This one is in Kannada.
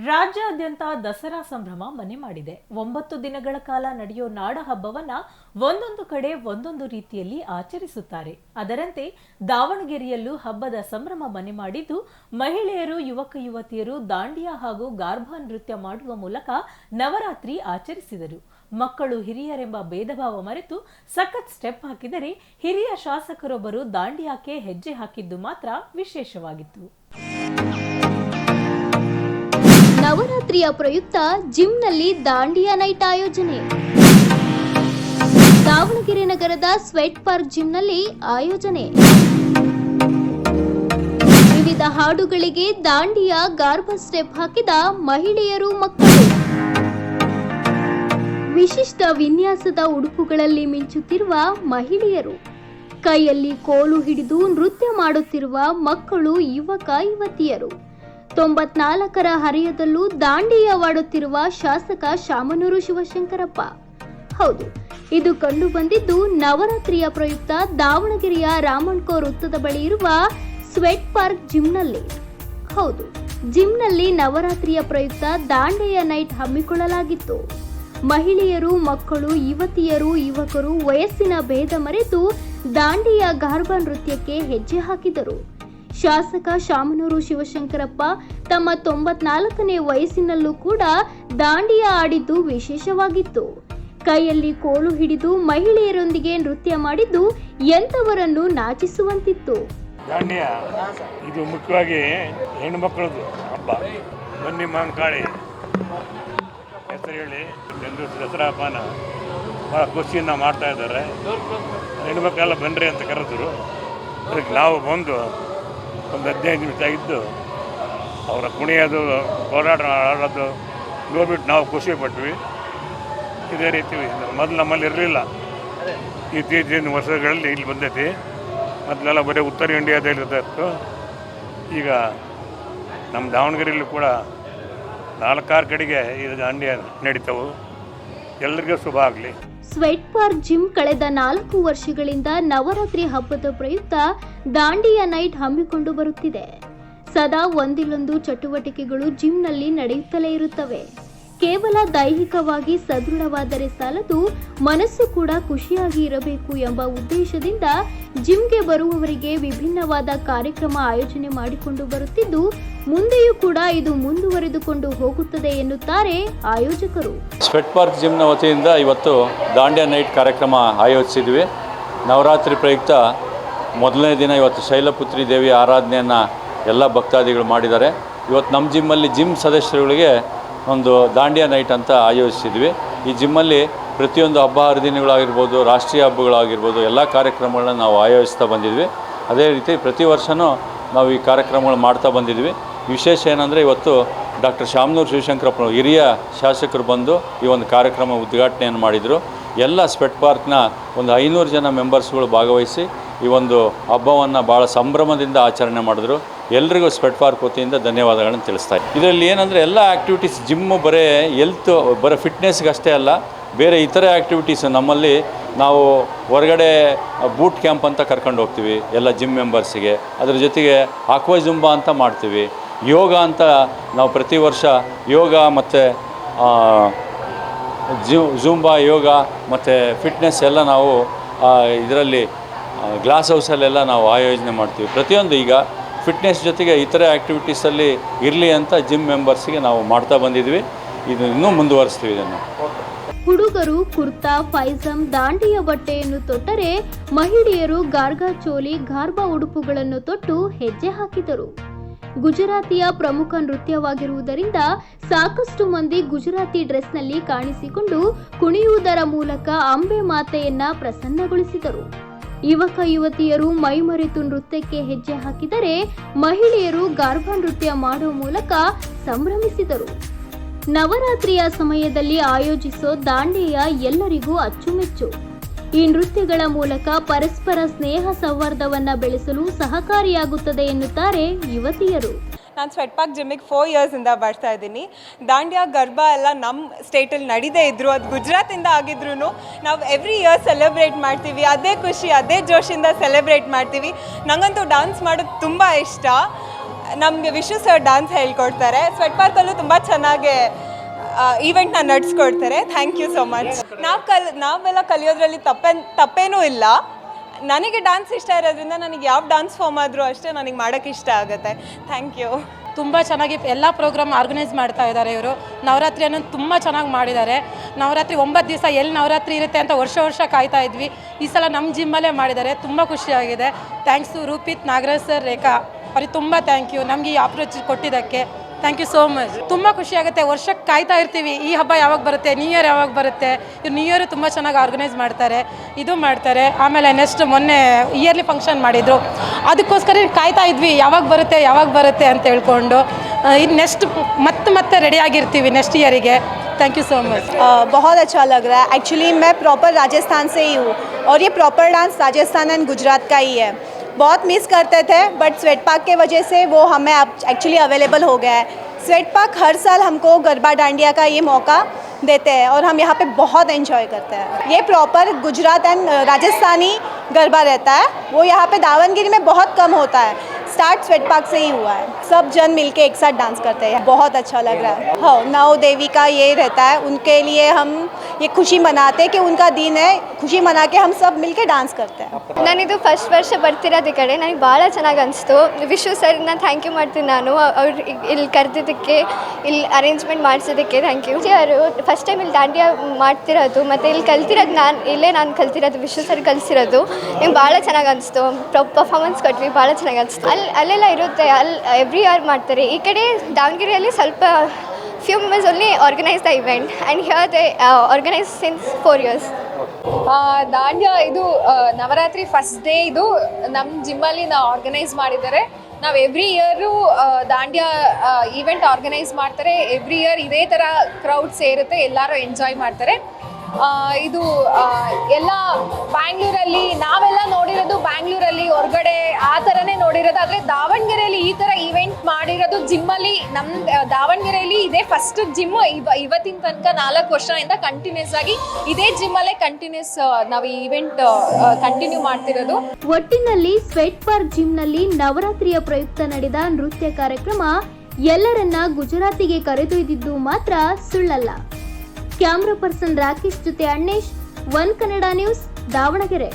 ರಾಜ್ಯಾದ್ಯಂತ ದಸರಾ ಸಂಭ್ರಮ ಮನೆ ಮಾಡಿದೆ. 9 ದಿನಗಳ ಕಾಲ ನಡೆಯೋ ನಾಡ ಹಬ್ಬವನ್ನ ಒಂದೊಂದು ಕಡೆ ಒಂದೊಂದು ರೀತಿಯಲ್ಲಿ ಆಚರಿಸುತ್ತಾರೆ. ಅದರಂತೆ ದಾವಣಗೆರೆಯಲ್ಲೂ ಹಬ್ಬದ ಸಂಭ್ರಮ ಮನೆ ಮಾಡಿದ್ದು, ಮಹಿಳೆಯರು, ಯುವಕ ಯುವತಿಯರು ದಾಂಡಿಯಾ ಹಾಗೂ ಗಾರ್ಭಾ ನೃತ್ಯ ಮಾಡುವ ಮೂಲಕ ನವರಾತ್ರಿ ಆಚರಿಸಿದರು. ಮಕ್ಕಳು ಹಿರಿಯರೆಂಬ ಭೇದ ಭಾವ ಮರೆತು ಸಖತ್ ಸ್ಟೆಪ್ ಹಾಕಿದರೆ, ಹಿರಿಯ ಶಾಸಕರೊಬ್ಬರು ದಾಂಡಿಯಾಕ್ಕೆ ಹೆಜ್ಜೆ ಹಾಕಿದ್ದು ಮಾತ್ರ ವಿಶೇಷವಾಗಿತ್ತು. ನವರಾತ್ರಿಯ ಪ್ರಯುಕ್ತ ಜಿಮ್ನಲ್ಲಿ ದಾಂಡಿಯಾ ನೈಟ್ ಆಯೋಜನೆ. ದಾವಣಗೆರೆ ನಗರದ ಸ್ವೆಟ್ ಪಾರ್ಕ್ ಜಿಮ್ನಲ್ಲಿ ಆಯೋಜನೆ. ವಿವಿಧ ಹಾಡುಗಳಿಗೆ ದಾಂಡಿಯಾ ಗಾರ್ಭಾ ಸ್ಟೆಪ್ ಹಾಕಿದ ಮಹಿಳೆಯರು, ಮಕ್ಕಳು. ವಿಶಿಷ್ಟ ವಿನ್ಯಾಸದ ಉಡುಪುಗಳಲ್ಲಿ ಮಿಂಚುತ್ತಿರುವ ಮಹಿಳೆಯರು, ಕೈಯಲ್ಲಿ ಕೋಲು ಹಿಡಿದು ನೃತ್ಯ ಮಾಡುತ್ತಿರುವ ಮಕ್ಕಳು, ಯುವಕ ಯುವತಿಯರು. 94ರ ಹರೆಯದಲ್ಲೂ ದಾಂಡಿಯಾವಾಡುತ್ತಿರುವ ಶಾಸಕ ಶಾಮನೂರು ಶಿವಶಂಕರಪ್ಪ. ಹೌದು, ಇದು ಕಂಡು ಬಂದಿದ್ದು ನವರಾತ್ರಿಯ ಪ್ರಯುಕ್ತ ದಾವಣಗೆರೆಯ ರಾಮಣ್ಕೋ ವೃತ್ತದ ಬಳಿ ಇರುವ ಸ್ವೆಟ್ ಪಾರ್ಕ್ ಜಿಮ್ನಲ್ಲಿ. ಹೌದು, ಜಿಮ್ನಲ್ಲಿ ನವರಾತ್ರಿಯ ಪ್ರಯುಕ್ತ ದಾಂಡಿಯಾ ನೈಟ್ ಹಮ್ಮಿಕೊಳ್ಳಲಾಗಿತ್ತು. ಮಹಿಳೆಯರು, ಮಕ್ಕಳು, ಯುವತಿಯರು, ಯುವಕರು ವಯಸ್ಸಿನ ಭೇದ ಮರೆತು ದಾಂಡಿಯಾ ಗಾರ್ಭಾ ನೃತ್ಯಕ್ಕೆ ಹೆಜ್ಜೆ ಹಾಕಿದರು. ಶಾಸಕ ಶಾಮನೂರು ಶಿವಶಂಕರಪ್ಪ ತಮ್ಮ 94ನೇ ವಯಸ್ಸಿನಲ್ಲೂ ಕೂಡ ದಾಂಡಿಯಾ ಆಡಿದ್ದು ವಿಶೇಷವಾಗಿತ್ತು. ಕೈಯಲ್ಲಿ ಕೋಲು ಹಿಡಿದು ಮಹಿಳೆಯರೊಂದಿಗೆ ನೃತ್ಯ ಮಾಡಿದ್ದು ಎಂಥವರನ್ನು ನಾಚಿಸುವಂತಿತ್ತು. ದಾಂಡಿಯಾ ಇದು ಮುಖ್ಯವಾಗಿ ಹೆಣ್ಣುಮಕ್ಕಳದು ಹಬ್ಬ. ಬನ್ನಿ ಮಾಂಕಾಳಿ ಹೆಸರು ಹೇಳಿ ದಸರಾ ಹಬ್ಬನ ಭಾಳ ಖುಷಿಯಿಂದ ಮಾಡ್ತಾ ಇದ್ದಾರೆ. ಹೆಣ್ಮಕ್ಳೆಲ್ಲ ಬನ್ನಿರಿ ಅಂತ ಕರೆದ್ರು. ಅದಕ್ಕೆ ನಾವು ಬಂದು ಒಂದು 15 ನಿಮಿಷ ಆಗಿದ್ದು ಅವರ ಕುಣಿಯೋದು, ಹೋರಾಟ ಆಡೋದು ನೋಡ್ಬಿಟ್ಟು ನಾವು ಖುಷಿ ಪಟ್ವಿ. ಇದೇ ರೀತಿ ಮೊದಲು ನಮ್ಮಲ್ಲಿ ಇರಲಿಲ್ಲ. ಇತ್ತೀಚಿನ ವರ್ಷಗಳಲ್ಲಿ ಇಲ್ಲಿ ಬಂದೈತಿ. ಮೊದಲೆಲ್ಲ ಬರೀ ಉತ್ತರ ಇಂಡಿಯಾದಲ್ಲಿ ಇರ್ತಾಯಿತ್ತು. ಈಗ ನಮ್ಮ ದಾವಣಗೆರೆಯಲ್ಲಿ ಕೂಡ 4-6 ಕಡೆಗೆ ಇದು ದಾಂಡಿಯಾ ನಡೀತಾವೆ. ಎಲ್ಲರಿಗೂ ಶುಭ ಆಗಲಿ. ಸ್ವೆಟ್ ಪಾರ್ಕ್ ಜಿಮ್ ಕಳೆದ 4 ವರ್ಷಗಳಿಂದ ನವರಾತ್ರಿ ಹಬ್ಬದ ಪ್ರಯುಕ್ತ ದಾಂಡಿಯಾ ನೈಟ್ ಹಮ್ಮಿಕೊಂಡು ಬರುತ್ತಿದೆ. ಸದಾ ಒಂದಿಲ್ಲೊಂದು ಚಟುವಟಿಕೆಗಳು ಜಿಮ್ನಲ್ಲಿ ನಡೆಯುತ್ತಲೇ ಇರುತ್ತವೆ. ಕೇವಲ ದೈಹಿಕವಾಗಿ ಸದೃಢವಾದರೆ ಸಾಲದು, ಮನಸ್ಸು ಕೂಡ ಖುಷಿಯಾಗಿ ಇರಬೇಕು ಎಂಬ ಉದ್ದೇಶದಿಂದ ಜಿಮ್ಗೆ ಬರುವವರಿಗೆ ವಿಭಿನ್ನವಾದ ಕಾರ್ಯಕ್ರಮ ಆಯೋಜನೆ ಮಾಡಿಕೊಂಡು ಬರುತ್ತಿದ್ದು, ಮುಂದೆಯೂ ಕೂಡ ಇದು ಮುಂದುವರೆದುಕೊಂಡು ಹೋಗುತ್ತದೆ ಎನ್ನುತ್ತಾರೆ ಆಯೋಜಕರು. ಸ್ವೆಟ್ ಪಾರ್ಕ್ ಜಿಮ್ನ ವತಿಯಿಂದ ಇವತ್ತು ದಾಂಡಿಯಾ ನೈಟ್ ಕಾರ್ಯಕ್ರಮ ಆಯೋಜಿಸಿದ್ವಿ. ನವರಾತ್ರಿ ಪ್ರಯುಕ್ತ ಮೊದಲನೇ ದಿನ ಇವತ್ತು ಶೈಲಪುತ್ರಿ ದೇವಿ ಆರಾಧನೆಯನ್ನು ಎಲ್ಲ ಭಕ್ತಾದಿಗಳು ಮಾಡಿದ್ದಾರೆ. ಇವತ್ತು ನಮ್ಮ ಜಿಮ್ಮಲ್ಲಿ ಜಿಮ್ ಸದಸ್ಯರುಗಳಿಗೆ ಒಂದು ದಾಂಡಿಯಾ ನೈಟ್ ಅಂತ ಆಯೋಜಿಸಿದ್ವಿ. ಈ ಜಿಮ್ಮಲ್ಲಿ ಪ್ರತಿಯೊಂದು ಹಬ್ಬ ಹರಿದಿನಗಳಾಗಿರ್ಬೋದು, ರಾಷ್ಟ್ರೀಯ ಹಬ್ಬಗಳಾಗಿರ್ಬೋದು, ಎಲ್ಲ ಕಾರ್ಯಕ್ರಮಗಳನ್ನ ನಾವು ಆಯೋಜಿಸ್ತಾ ಬಂದಿದ್ವಿ. ಅದೇ ರೀತಿ ಪ್ರತಿ ವರ್ಷವೂ ನಾವು ಈ ಕಾರ್ಯಕ್ರಮಗಳು ಮಾಡ್ತಾ ಬಂದಿದ್ವಿ. ವಿಶೇಷ ಏನಂದರೆ ಇವತ್ತು ಡಾಕ್ಟರ್ ಶಾಮನೂರು ಶಿವಶಂಕರಪ್ಪ ಹಿರಿಯ ಶಾಸಕರು ಬಂದು ಈ ಒಂದು ಕಾರ್ಯಕ್ರಮ ಉದ್ಘಾಟನೆಯನ್ನು ಮಾಡಿದರು. ಎಲ್ಲ ಸ್ವೆಟ್ ಪಾರ್ಕ್ನ ಒಂದು 500 ಜನ ಮೆಂಬರ್ಸ್ಗಳು ಭಾಗವಹಿಸಿ ಈ ಒಂದು ಹಬ್ಬವನ್ನು ಭಾಳ ಸಂಭ್ರಮದಿಂದ ಆಚರಣೆ ಮಾಡಿದ್ರು. ಎಲ್ರಿಗೂ ಸ್ವೆಟ್ ಪಾರ್ಕ್ ವತಿಯಿಂದ ಧನ್ಯವಾದಗಳನ್ನು ತಿಳಿಸ್ತಾ ಇದ್ದೀನಿ. ಇದರಲ್ಲಿ ಏನಂದರೆ ಎಲ್ಲ ಆ್ಯಕ್ಟಿವಿಟೀಸ್, ಜಿಮ್ಮು ಬರೀ ಬರೀ ಫಿಟ್ನೆಸ್ಗೆ ಅಷ್ಟೇ ಅಲ್ಲ, ಬೇರೆ ಇತರೆ ಆ್ಯಕ್ಟಿವಿಟೀಸ್ ನಮ್ಮಲ್ಲಿ ನಾವು ಹೊರಗಡೆ ಬೂಟ್ ಕ್ಯಾಂಪ್ ಅಂತ ಕರ್ಕೊಂಡು ಹೋಗ್ತೀವಿ ಎಲ್ಲ ಜಿಮ್ ಮೆಂಬರ್ಸಿಗೆ. ಅದ್ರ ಜೊತೆಗೆ ಆಕ್ವಾಜುಂಬಾ ಅಂತ ಮಾಡ್ತೀವಿ. ಯೋಗ ಅಂತ ನಾವು ಪ್ರತಿ ವರ್ಷ ಯೋಗ ಮತ್ತು ಜುಂಬಾ ಯೋಗ ಮತ್ತು ಫಿಟ್ನೆಸ್ ಎಲ್ಲ ನಾವು ಇದರಲ್ಲಿ ಗ್ಲಾಸ್ ಹೌಸಲ್ಲೆಲ್ಲ ನಾವು ಆಯೋಜನೆ ಮಾಡ್ತೀವಿ. ಪ್ರತಿಯೊಂದು ಈಗ ಫಿಟ್ನೆಸ್ ಜೊತೆಗೆ ಇತರೆ ಆ್ಯಕ್ಟಿವಿಟೀಸಲ್ಲಿ ಇರಲಿ ಅಂತ ಜಿಮ್ ಮೆಂಬರ್ಸಿಗೆ ನಾವು ಮಾಡ್ತಾ ಬಂದಿದ್ವಿ. ಇದು ಇನ್ನೂ ಮುಂದುವರಿಸ್ತೀವಿ ಇದನ್ನು. ಹುಡುಗರು ಕುರ್ತಾ, ಪೈಜಾಮ್, ದಾಂಡಿಯಾ ಬಟ್ಟೆಯನ್ನು ತೊಟ್ಟರೆ, ಮಹಿಳೆಯರು ಗಾರ್ಗಾ ಚೋಲಿ, ಗಾರ್ಭಾ ಉಡುಪುಗಳನ್ನು ತೊಟ್ಟು ಹೆಜ್ಜೆ ಹಾಕಿದರು. ಗುಜರಾತಿಯ ಪ್ರಮುಖ ನೃತ್ಯವಾಗಿರುವುದರಿಂದ ಸಾಕಷ್ಟು ಮಂದಿ ಗುಜರಾತಿ ಡ್ರೆಸ್ನಲ್ಲಿ ಕಾಣಿಸಿಕೊಂಡು ಕುಣಿಯುವುದರ ಮೂಲಕ ಅಂಬೆ ಮಾತೆಯನ್ನ ಪ್ರಸನ್ನಗೊಳಿಸಿದರು. ಯುವಕ ಯುವತಿಯರು ಮೈಮರೆತು ನೃತ್ಯಕ್ಕೆ ಹೆಜ್ಜೆ ಹಾಕಿದರೆ, ಮಹಿಳೆಯರು ಗಾರ್ಭಾ ನೃತ್ಯ ಮಾಡುವ ಮೂಲಕ ಸಂಭ್ರಮಿಸಿದರು. ನವರಾತ್ರಿಯ ಸಮಯದಲ್ಲಿ ಆಯೋಜಿಸೋ ದಾಂಡಿಯಾ ಎಲ್ಲರಿಗೂ ಅಚ್ಚುಮೆಚ್ಚು. ಈ ನೃತ್ಯಗಳ ಮೂಲಕ ಪರಸ್ಪರ ಸ್ನೇಹ ಸೌಹಾರ್ದವನ್ನು ಬೆಳೆಸಲು ಸಹಕಾರಿಯಾಗುತ್ತದೆ ಎನ್ನುತ್ತಾರೆ ಯುವತಿಯರು. ನಾನು ಸ್ವೆಟ್ ಪಾರ್ಕ್ ಜಿಮ್ಮಿಗೆ 4 ಇಯರ್ಸಿಂದ ಬರ್ತಾ ಇದ್ದೀನಿ. ದಾಂಡಿಯಾ ಗರ್ಭಾ ಎಲ್ಲ ನಮ್ಮ ಸ್ಟೇಟಲ್ಲಿ ನಡೀದೇ ಇದ್ದರು, ಅದು ಗುಜರಾತಿಂದ ಆಗಿದ್ರು ನಾವು ಎವ್ರಿ ಇಯರ್ ಸೆಲೆಬ್ರೇಟ್ ಮಾಡ್ತೀವಿ. ಅದೇ ಖುಷಿ, ಅದೇ ಜೋಶಿಂದ ಸೆಲೆಬ್ರೇಟ್ ಮಾಡ್ತೀವಿ. ನನಗಂತೂ ಡ್ಯಾನ್ಸ್ ಮಾಡೋದು ತುಂಬ ಇಷ್ಟ. ನಮಗೆ ವಿಶ್ವ ಸರ್ ಡ್ಯಾನ್ಸ್ ಹೇಳ್ಕೊಡ್ತಾರೆ. ಸ್ವೆಟ್ ಪಾರ್ಕಲ್ಲೂ ತುಂಬ ಚೆನ್ನಾಗಿ ಈವೆಂಟ್ನ ನಡೆಸ್ಕೊಡ್ತಾರೆ. Thank you so much. ನಾವೆಲ್ಲ ಕಲಿಯೋದ್ರಲ್ಲಿ ತಪ್ಪೇನೂ ಇಲ್ಲ. ನನಗೆ ಡ್ಯಾನ್ಸ್ ಇಷ್ಟ ಇರೋದ್ರಿಂದ ನನಗೆ ಯಾವ ಡ್ಯಾನ್ಸ್ ಫಾರ್ಮ್ ಆದರೂ ಅಷ್ಟೇ ನನಗೆ ಮಾಡೋಕ್ಕೆ ಇಷ್ಟ ಆಗುತ್ತೆ. Thank you. ತುಂಬ ಚೆನ್ನಾಗಿ ಎಲ್ಲ ಪ್ರೋಗ್ರಾಮ್ ಆರ್ಗನೈಸ್ ಮಾಡ್ತಾ ಇದ್ದಾರೆ ಇವರು. ನವರಾತ್ರಿಯನ್ನು ತುಂಬ ಚೆನ್ನಾಗಿ ಮಾಡಿದ್ದಾರೆ. ನವರಾತ್ರಿ 9 ದಿವಸ ಎಲ್ಲಿ ನವರಾತ್ರಿ ಇರುತ್ತೆ ಅಂತ ವರ್ಷ ಕಾಯ್ತಾ ಇದ್ವಿ. ಈ ಸಲ ನಮ್ಮ ಜಿಮ್ಮಲ್ಲೇ ಮಾಡಿದ್ದಾರೆ. ತುಂಬ ಖುಷಿಯಾಗಿದೆ. Thanks to Rupith, Nagaraj sir, Rekha ಅವ್ರಿಗೆ ತುಂಬ ಥ್ಯಾಂಕ್ ಯು ನಮಗೆ ಈ ಆಪರ್ಚುನಿಟಿ ಕೊಟ್ಟಿದ್ದಕ್ಕೆ. Thank you so much. ತುಂಬ ಖುಷಿಯಾಗುತ್ತೆ. ವರ್ಷಕ್ಕೆ ಕಾಯ್ತಾ ಇರ್ತೀವಿ ಈ ಹಬ್ಬ ಯಾವಾಗ ಬರುತ್ತೆ, ನ್ಯೂ ಇಯರ್ ಯಾವಾಗ ಬರುತ್ತೆ. ಇವ್ರು ನ್ಯೂ ಇಯರು ತುಂಬ ಚೆನ್ನಾಗಿ ಆರ್ಗನೈಸ್ ಮಾಡ್ತಾರೆ, ಇದು ಮಾಡ್ತಾರೆ. ಆಮೇಲೆ ನೆಕ್ಸ್ಟ್ ಮೊನ್ನೆ ಇಯರ್ಲಿ ಫಂಕ್ಷನ್ ಮಾಡಿದರು, ಅದಕ್ಕೋಸ್ಕರ ಕಾಯ್ತಾ ಇದ್ವಿ ಯಾವಾಗ ಬರುತ್ತೆ ಅಂತ ಹೇಳ್ಕೊಂಡು. ಇದು ನೆಕ್ಸ್ಟ್ ಮತ್ತೆ ರೆಡಿ ಆಗಿರ್ತೀವಿ ನೆಕ್ಸ್ಟ್ ಇಯರಿಗೆ. Thank you so much. बहुत अच्छा लग रहा है. एक्चुअली मैं प्रॉपर राजस्थान से ही हूँ और ये proper dance Rajasthan and Gujarat का ही है. बहुत मिस करते थे बट स्वेट पार्क के वजह से वो हमें अब एक्चुअली अवेलेबल हो गया है. स्वेट पार्क हर साल हमको गरबा डांडिया का ये मौका देते हैं और हम यहाँ पे बहुत एंजॉय करते हैं. ये प्रॉपर गुजरात एंड राजस्थानी गरबा रहता है, वो यहाँ पे दावनगिरी में बहुत कम होता है. स्टार्ट स्वेट पार्क से ही हुआ है. सब जन मिलके एक साथ डांस करते हैं. बहुत अच्छा लग रहा है. हाँ, नौ देवी का ये रहता है, उनके लिए हम ये खुशी मनाते हैं कि उनका दिन है. खुशी मना के हम सब मिलके डांस करते हैं. ನಾನಿದು ಫಸ್ಟ್ ವರ್ಷ ಬರ್ತಿರೋದು ಈ ಕಡೆ. ನನಗೆ ಭಾಳ ಚೆನ್ನಾಗಿ ಅನಿಸ್ತು. ವಿಶ್ವ ಸರ್ನ ಥ್ಯಾಂಕ್ ಯು ಮಾಡ್ತೀನಿ ನಾನು. ಅವ್ರು ಇಲ್ಲಿ ಕರೆದಿದ್ದಕ್ಕೆ, ಇಲ್ಲಿ ಅರೇಂಜ್ಮೆಂಟ್ ಮಾಡಿಸೋದಕ್ಕೆ ಥ್ಯಾಂಕ್ ಯು. ಅವರು ಫಸ್ಟ್ ಟೈಮ್ ಇಲ್ಲಿ ದಾಂಡಿಯಾ ಮಾಡ್ತಿರೋದು ಮತ್ತು ಇಲ್ಲಿ ಕಲ್ತಿರೋದು ನಾನು ಕಲ್ತಿರೋದು ವಿಶ್ವ ಸರ್ ಕಲಿಸಿರೋದು. ನಂಗೆ ಭಾಳ ಚೆನ್ನಾಗಿ ಅನಿಸ್ತು. ಪರ್ಫಾರ್ಮೆನ್ಸ್ ಕೊಟ್ವಿ, ಭಾಳ ಚೆನ್ನಾಗಿ ಅನಿಸ್ತು. ಅಲ್ಲೆಲ್ಲ ಇರುತ್ತೆ, ಅಲ್ಲಿ ಎವ್ರಿ ಇಯರ್ ಮಾಡ್ತಾರೆ. ಈ ಕಡೆ ದಾವಣಗೆರೆಯಲ್ಲಿ ಸ್ವಲ್ಪ few members only organize the event and here they organize since 4 years. Dandiya ಇದು ನವರಾತ್ರಿ ಫಸ್ಟ್ ಡೇ ಇದು ನಮ್ಮ ಜಿಮ್ಮಲ್ಲಿ ನಾವು ಆರ್ಗನೈಸ್ ಮಾಡಿದ್ದಾರೆ. ನಾವು every year dandiya event organise ಮಾಡ್ತಾರೆ. ಎವ್ರಿ ಇಯರ್ ಇದೇ ಥರ ಕ್ರೌಡ್ ಸೇರುತ್ತೆ, ಎಲ್ಲರೂ ಎಂಜಾಯ್ ಮಾಡ್ತಾರೆ. ಇದು ಎಲ್ಲ ಬ್ಯಾಂಗ್ಳೂರಲ್ಲಿ ನಾವೆಲ್ಲ ನೋಡಿರೋದು, ಬ್ಯಾಂಗ್ಳೂರಲ್ಲಿ ಹೊರಗಡೆ ಆ ಥರನೇ ನೋಡಿರೋದು. ಆದರೆ ದಾವಣಗೆರೆಯಲ್ಲಿ ಈ ಥರ ಈವೆಂಟ್ ಮಾಡಿರೋದು ಜಿಮ್ಮಲ್ಲಿ, ನಮ್ಮ ದಾವಣಗೆರೆಯಲ್ಲಿ ಇದೇ ಫಸ್ಟ್ ಜಿಮ್. ಇವತ್ತಿನ ತನಕ 4 ವರ್ಷದಿಂದ ಕಂಟಿನ್ಯೂಸ್ ಆಗಿ ಇದೇ ಜಿಮ್ಮಲ್ಲೇ ಕಂಟಿನ್ಯೂಸ್ ನಾವು ಈ ಈವೆಂಟ್ ಕಂಟಿನ್ಯೂ ಮಾಡ್ತಿರೋದು. ಒಟ್ಟಿನಲ್ಲಿ ಸ್ವೆಟ್ ಪಾರ್ಕ್ ಜಿಮ್ನಲ್ಲಿ ನವರಾತ್ರಿಯ ಪ್ರಯುಕ್ತ ನಡೆದ ನೃತ್ಯ ಕಾರ್ಯಕ್ರಮ ಎಲ್ಲರನ್ನ ಗುಜರಾತಿಗೆ ಕರೆದೊಯ್ದಿದ್ದು ಮಾತ್ರ ಸುಳ್ಳಲ್ಲ. ಕ್ಯಾಮ್ರಾ ಪರ್ಸನ್ ರಾಕೇಶ್ ಜೊತೆ ಅಣ್ಣೇಶ್, ಒನ್ ಕನ್ನಡ ನ್ಯೂಸ್, ದಾವಣಗೆರೆ.